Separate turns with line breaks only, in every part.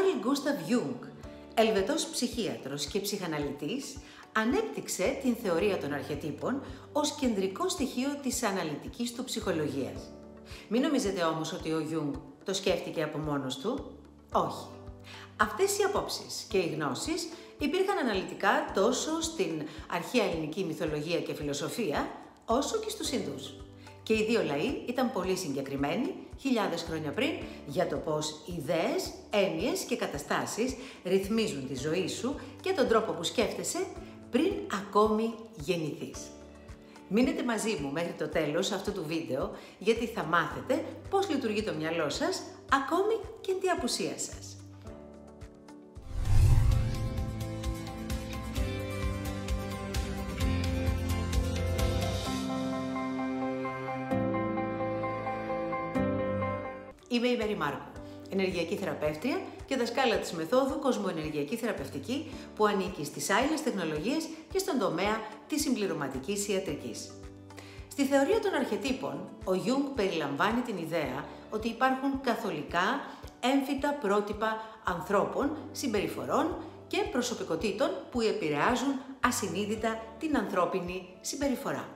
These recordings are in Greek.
Carl Gustav Jung, Ελβετός ψυχίατρος και ψυχαναλυτής, ανέπτυξε την θεωρία των αρχετύπων ως κεντρικό στοιχείο της αναλυτικής του ψυχολογίας. Μην νομίζετε όμως ότι ο Jung το σκέφτηκε από μόνος του. Όχι. Αυτές οι απόψεις και οι γνώσεις υπήρχαν αναλυτικά τόσο στην αρχαία ελληνική μυθολογία και φιλοσοφία, όσο και στους Ινδούς. Και οι δύο λαοί ήταν πολύ συγκεκριμένοι, χιλιάδες χρόνια πριν, για το πώς ιδέες, έννοιες και καταστάσεις ρυθμίζουν τη ζωή σου και τον τρόπο που σκέφτεσαι πριν ακόμη γεννηθείς. Μείνετε μαζί μου μέχρι το τέλος αυτού του βίντεο, γιατί θα μάθετε πώς λειτουργεί το μυαλό σας, ακόμη και την απουσία σας. Είμαι η Μέρη Μάρκου, ενεργειακή θεραπεύτρια και δασκάλα της μεθόδου Κοσμοενεργειακή Θεραπευτική που ανήκει στις άειλες τεχνολογίες και στον τομέα της συμπληρωματικής ιατρικής. Στη θεωρία των αρχετύπων, ο Jung περιλαμβάνει την ιδέα ότι υπάρχουν καθολικά έμφυτα πρότυπα ανθρώπων, συμπεριφορών και προσωπικότητων που επηρεάζουν ασυνείδητα την ανθρώπινη συμπεριφορά.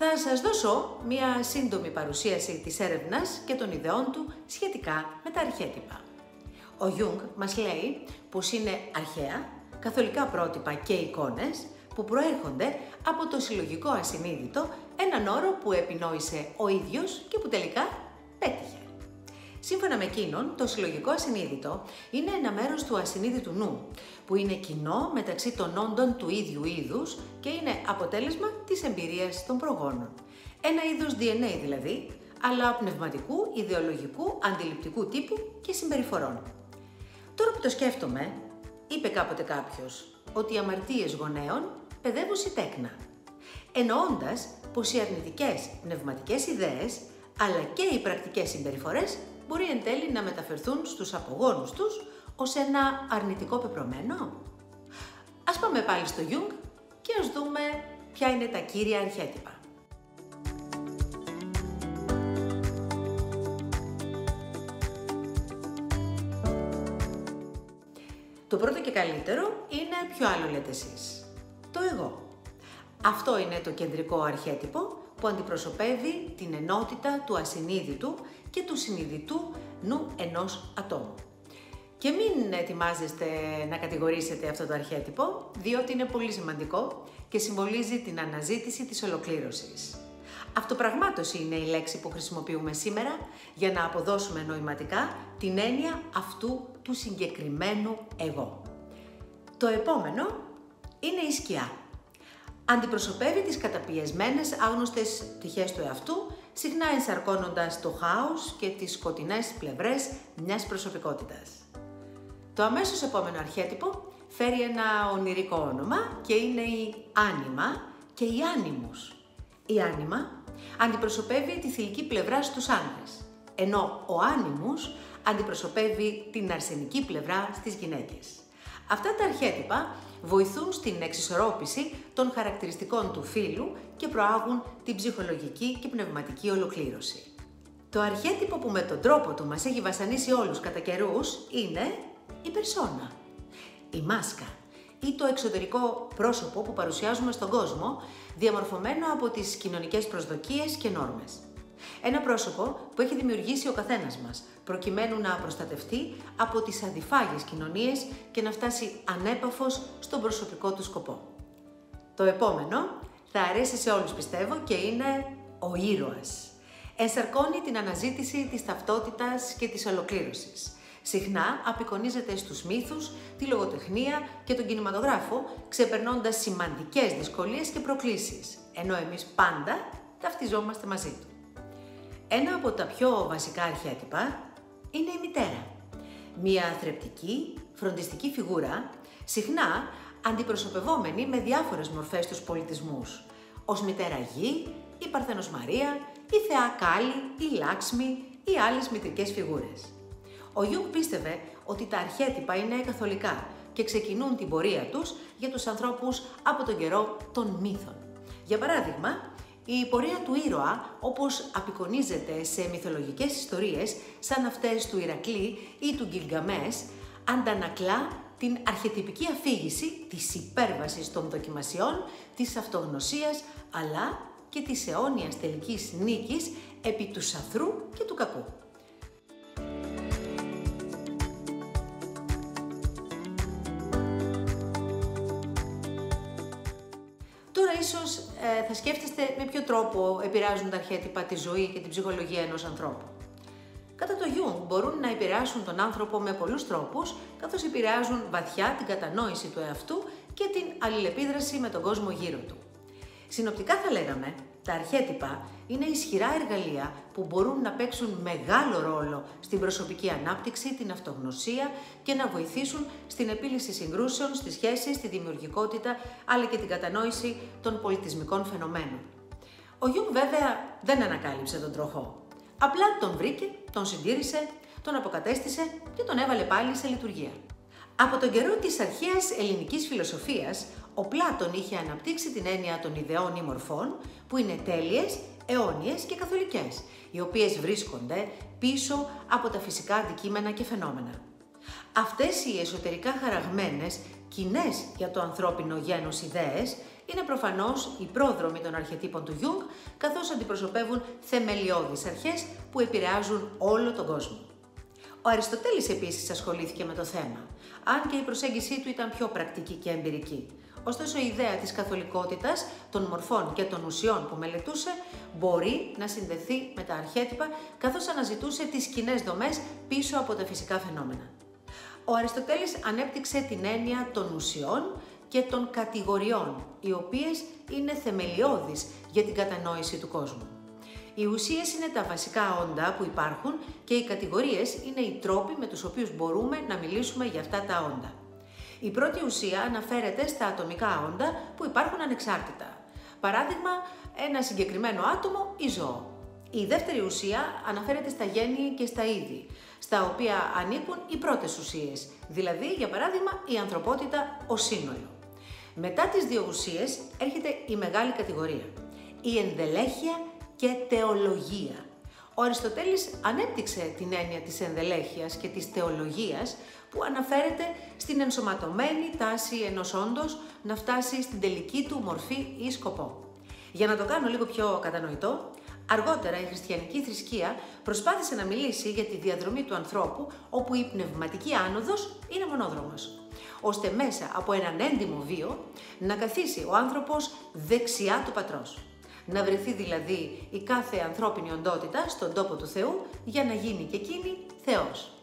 Θα σας δώσω μία σύντομη παρουσίαση της έρευνας και των ιδεών του σχετικά με τα αρχέτυπα. Ο Jung μας λέει πως είναι αρχαία, καθολικά πρότυπα και εικόνες που προέρχονται από το συλλογικό ασυνείδητο, έναν όρο που επινόησε ο ίδιος και που τελικά πέτυχε. Σύμφωνα με εκείνον, το συλλογικό ασυνείδητο είναι ένα μέρος του ασυνείδητου νου, που είναι κοινό μεταξύ των όντων του ίδιου είδους και είναι αποτέλεσμα της εμπειρίας των προγόνων. Ένα είδος DNA δηλαδή, αλλά πνευματικού, ιδεολογικού, αντιληπτικού τύπου και συμπεριφορών. Τώρα που το σκέφτομαι, είπε κάποτε κάποιος ότι οι αμαρτίες γονέων παιδεύουν τέκνα, εννοώντας πως οι αρνητικές πνευματικές ιδέες, αλλά και οι πρακτικές συμπεριφορές μπορεί εν τέλει να μεταφερθούν στους απογόνους τους ως ένα αρνητικό πεπρωμένο. Ας πάμε πάλι στο Jung και ας δούμε ποια είναι τα κύρια αρχέτυπα. Το πρώτο και καλύτερο είναι ποιο άλλο λέτε εσείς. Το εγώ. Αυτό είναι το κεντρικό αρχέτυπο που αντιπροσωπεύει την ενότητα του ασυνείδητου και του συνειδητού νου ενός ατόμου. Και μην ετοιμάζεστε να κατηγορήσετε αυτό το αρχέτυπο, διότι είναι πολύ σημαντικό και συμβολίζει την αναζήτηση της ολοκλήρωσης. Αυτοπραγμάτωση είναι η λέξη που χρησιμοποιούμε σήμερα για να αποδώσουμε νοηματικά την έννοια αυτού του συγκεκριμένου εγώ. Το επόμενο είναι η σκιά. Αντιπροσωπεύει τις καταπιεσμένες άγνωστες πτυχές του εαυτού, συχνά ενσαρκώνοντας το χάος και τις σκοτεινές πλευρές μιας προσωπικότητας. Το αμέσως επόμενο αρχέτυπο φέρει ένα ονειρικό όνομα και είναι η άνιμα και η άνιμους. Η άνιμα αντιπροσωπεύει τη θηλυκή πλευρά στους άνδρες, ενώ ο άνιμους αντιπροσωπεύει την αρσενική πλευρά στις γυναίκες. Αυτά τα αρχέτυπα βοηθούν στην εξισορρόπηση των χαρακτηριστικών του φύλου και προάγουν την ψυχολογική και πνευματική ολοκλήρωση. Το αρχέτυπο που με τον τρόπο του μας έχει βασανίσει όλους κατά καιρούς είναι η περσόνα, η μάσκα ή το εξωτερικό πρόσωπο που παρουσιάζουμε στον κόσμο, διαμορφωμένο από τις κοινωνικές προσδοκίες και νόρμες. Ένα πρόσωπο που έχει δημιουργήσει ο καθένας μας, προκειμένου να προστατευτεί από τις αδιφάγες κοινωνίες και να φτάσει ανέπαφος στον προσωπικό του σκοπό. Το επόμενο θα αρέσει σε όλους πιστεύω και είναι ο ήρωας. Ενσαρκώνει την αναζήτηση της ταυτότητας και της ολοκλήρωσης. Συχνά απεικονίζεται στους μύθους, τη λογοτεχνία και τον κινηματογράφο, ξεπερνώντας σημαντικές δυσκολίες και προκλήσεις, ενώ εμείς πάντα ταυτιζόμαστε μαζί του. Ένα από τα πιο βασικά αρχέτυπα είναι η μητέρα. Μια θρεπτική, φροντιστική φιγούρα, συχνά αντιπροσωπευόμενη με διάφορες μορφές στους πολιτισμούς, ως μητέρα γη, η Παρθένος Μαρία, η Θεά Κάλλη, η Λάξμη ή άλλες μητρικές φιγούρες. Ο Jung πίστευε ότι τα αρχέτυπα είναι καθολικά και ξεκινούν την πορεία τους για τους ανθρώπους από τον καιρό των μύθων. Για παράδειγμα, η πορεία του ήρωα, όπως απεικονίζεται σε μυθολογικές ιστορίες σαν αυτές του Ηρακλή ή του Γκιλγκαμές, αντανακλά την αρχετυπική αφήγηση της υπέρβασης των δοκιμασιών, της αυτογνωσίας, αλλά και της αιώνιας τελικής νίκης επί του σαθρού και του κακού. Τώρα ίσως θα σκέφτεστε με ποιο τρόπο επηρεάζουν τα αρχέτυπα τη ζωή και την ψυχολογία ενός ανθρώπου. Κατά το Jung μπορούν να επηρεάσουν τον άνθρωπο με πολλούς τρόπους, καθώς επηρεάζουν βαθιά την κατανόηση του εαυτού και την αλληλεπίδραση με τον κόσμο γύρω του. Συνοπτικά θα λέγαμε, τα αρχέτυπα είναι ισχυρά εργαλεία που μπορούν να παίξουν μεγάλο ρόλο στην προσωπική ανάπτυξη, την αυτογνωσία και να βοηθήσουν στην επίλυση συγκρούσεων, στις σχέσεις, στη δημιουργικότητα, αλλά και την κατανόηση των πολιτισμικών φαινομένων. Ο Jung βέβαια δεν ανακάλυψε τον τροχό. Απλά τον βρήκε, τον συντήρησε, τον αποκατέστησε και τον έβαλε πάλι σε λειτουργία. Από τον καιρό της αρχαίας ελληνικής φιλοσοφίας, ο Πλάτων είχε αναπτύξει την έννοια των ιδεών ή μορφών, που είναι τέλειες, αιώνιες και καθολικές, οι οποίες βρίσκονται πίσω από τα φυσικά αντικείμενα και φαινόμενα. Αυτές οι εσωτερικά χαραγμένες, κοινές για το ανθρώπινο γένος ιδέες, είναι προφανώς οι πρόδρομοι των αρχετύπων του Jung, καθώς αντιπροσωπεύουν θεμελιώδεις αρχές που επηρεάζουν όλο τον κόσμο. Ο Αριστοτέλης επίσης ασχολήθηκε με το θέμα, αν και η προσέγγιση του ήταν πιο πρακτική και εμπειρική. Ωστόσο, η ιδέα της καθολικότητας, των μορφών και των ουσιών που μελετούσε μπορεί να συνδεθεί με τα αρχέτυπα, καθώς αναζητούσε τις κοινές δομές πίσω από τα φυσικά φαινόμενα. Ο Αριστοτέλης ανέπτυξε την έννοια των ουσιών και των κατηγοριών, οι οποίες είναι θεμελιώδεις για την κατανόηση του κόσμου. Οι ουσίες είναι τα βασικά όντα που υπάρχουν και οι κατηγορίες είναι οι τρόποι με τους οποίους μπορούμε να μιλήσουμε για αυτά τα όντα. Η πρώτη ουσία αναφέρεται στα ατομικά όντα που υπάρχουν ανεξάρτητα. Παράδειγμα, ένα συγκεκριμένο άτομο ή ζώο. Η δεύτερη ουσία αναφέρεται στα γέννη και στα είδη, στα οποία ανήκουν οι πρώτες ουσίες, δηλαδή, για παράδειγμα, η ανθρωπότητα ως σύνολο. Μετά τις δύο ουσίες έρχεται η μεγάλη κατηγορία, η ενδελέχεια και θεολογία. Ο Αριστοτέλης ανέπτυξε την έννοια της ενδελέχειας και της θεολογίας που αναφέρεται στην ενσωματωμένη τάση ενός όντος να φτάσει στην τελική του μορφή ή σκοπό. Για να το κάνω λίγο πιο κατανοητό, αργότερα η χριστιανική θρησκεία προσπάθησε να μιλήσει για τη διαδρομή του ανθρώπου όπου η πνευματική άνοδος είναι μονόδρομος, ώστε μέσα από έναν έντιμο βίο να καθίσει ο άνθρωπος δεξιά του Πατρός. Να βρεθεί δηλαδή η κάθε ανθρώπινη οντότητα στον τόπο του Θεού για να γίνει και εκείνη Θεός.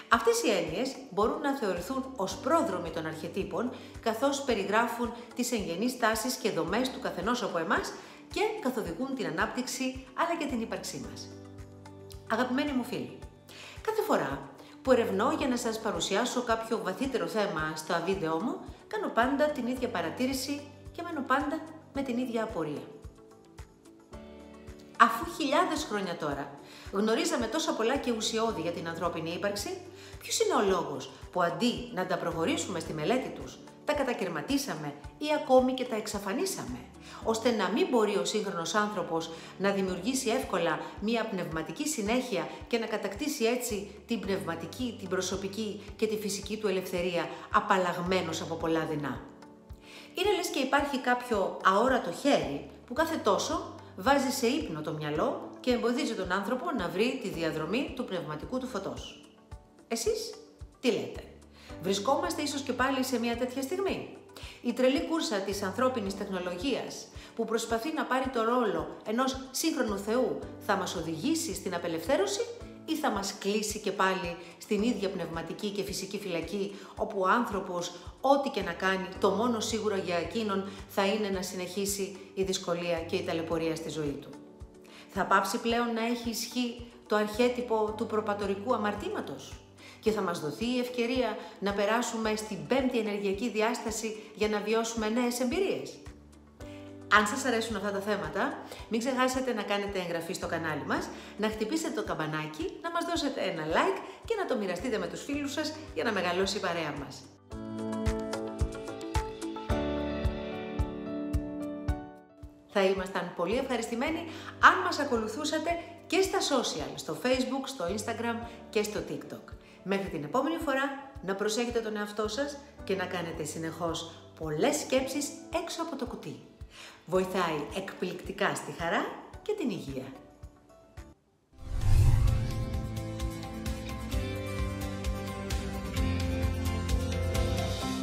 Αυτές οι έννοιες μπορούν να θεωρηθούν ως πρόδρομοι των αρχετύπων, καθώς περιγράφουν τις εγγενείς τάσεις και δομές του καθενός από εμάς και καθοδηγούν την ανάπτυξη αλλά και την ύπαρξή μας. Αγαπημένοι μου φίλοι, κάθε φορά που ερευνώ για να σας παρουσιάσω κάποιο βαθύτερο θέμα στα βίντεο μου, κάνω πάντα την ίδια παρατήρηση και μένω πάντα με την ίδια απορία. Αφού χιλιάδες χρόνια τώρα γνωρίζαμε τόσα πολλά και ουσιώδη για την ανθρώπινη ύπαρξη, ποιος είναι ο λόγος που αντί να τα προχωρήσουμε στη μελέτη τους, τα κατακαιρματίσαμε ή ακόμη και τα εξαφανίσαμε, ώστε να μην μπορεί ο σύγχρονος άνθρωπος να δημιουργήσει εύκολα μία πνευματική συνέχεια και να κατακτήσει έτσι την πνευματική, την προσωπική και τη φυσική του ελευθερία, απαλλαγμένος από πολλά δεινά. Είναι λες και υπάρχει κάποιο αόρατο χέρι που κάθε τόσο βάζει σε ύπνο το μυαλό και εμποδίζει τον άνθρωπο να βρει τη διαδρομή του πνευματικού του φωτός. Εσείς τι λέτε? Βρισκόμαστε ίσως και πάλι σε μια τέτοια στιγμή? Η τρελή κούρσα της ανθρώπινης τεχνολογίας που προσπαθεί να πάρει το ρόλο ενός σύγχρονου Θεού θα μας οδηγήσει στην απελευθέρωση ή θα μας κλείσει και πάλι στην ίδια πνευματική και φυσική φυλακή, όπου ο άνθρωπος, ό,τι και να κάνει, το μόνο σίγουρο για εκείνον θα είναι να συνεχίσει η δυσκολία και η ταλαιπωρία στη ζωή του? Θα πάψει πλέον να έχει ισχύ το αρχέτυπο του προπατορικού αμαρτήματος και θα μας δοθεί η ευκαιρία να περάσουμε στην πέμπτη ενεργειακή διάσταση για να βιώσουμε νέες εμπειρίες? Αν σας αρέσουν αυτά τα θέματα, μην ξεχάσετε να κάνετε εγγραφή στο κανάλι μας, να χτυπήσετε το καμπανάκι, να μας δώσετε ένα like και να το μοιραστείτε με τους φίλους σας για να μεγαλώσει η παρέα μας. Θα ήμασταν πολύ ευχαριστημένοι αν μας ακολουθούσατε και στα social, στο Facebook, στο Instagram και στο TikTok. Μέχρι την επόμενη φορά, να προσέχετε τον εαυτό σας και να κάνετε συνεχώς πολλές σκέψεις έξω από το κουτί. Βοηθάει εκπληκτικά στη χαρά και την υγεία.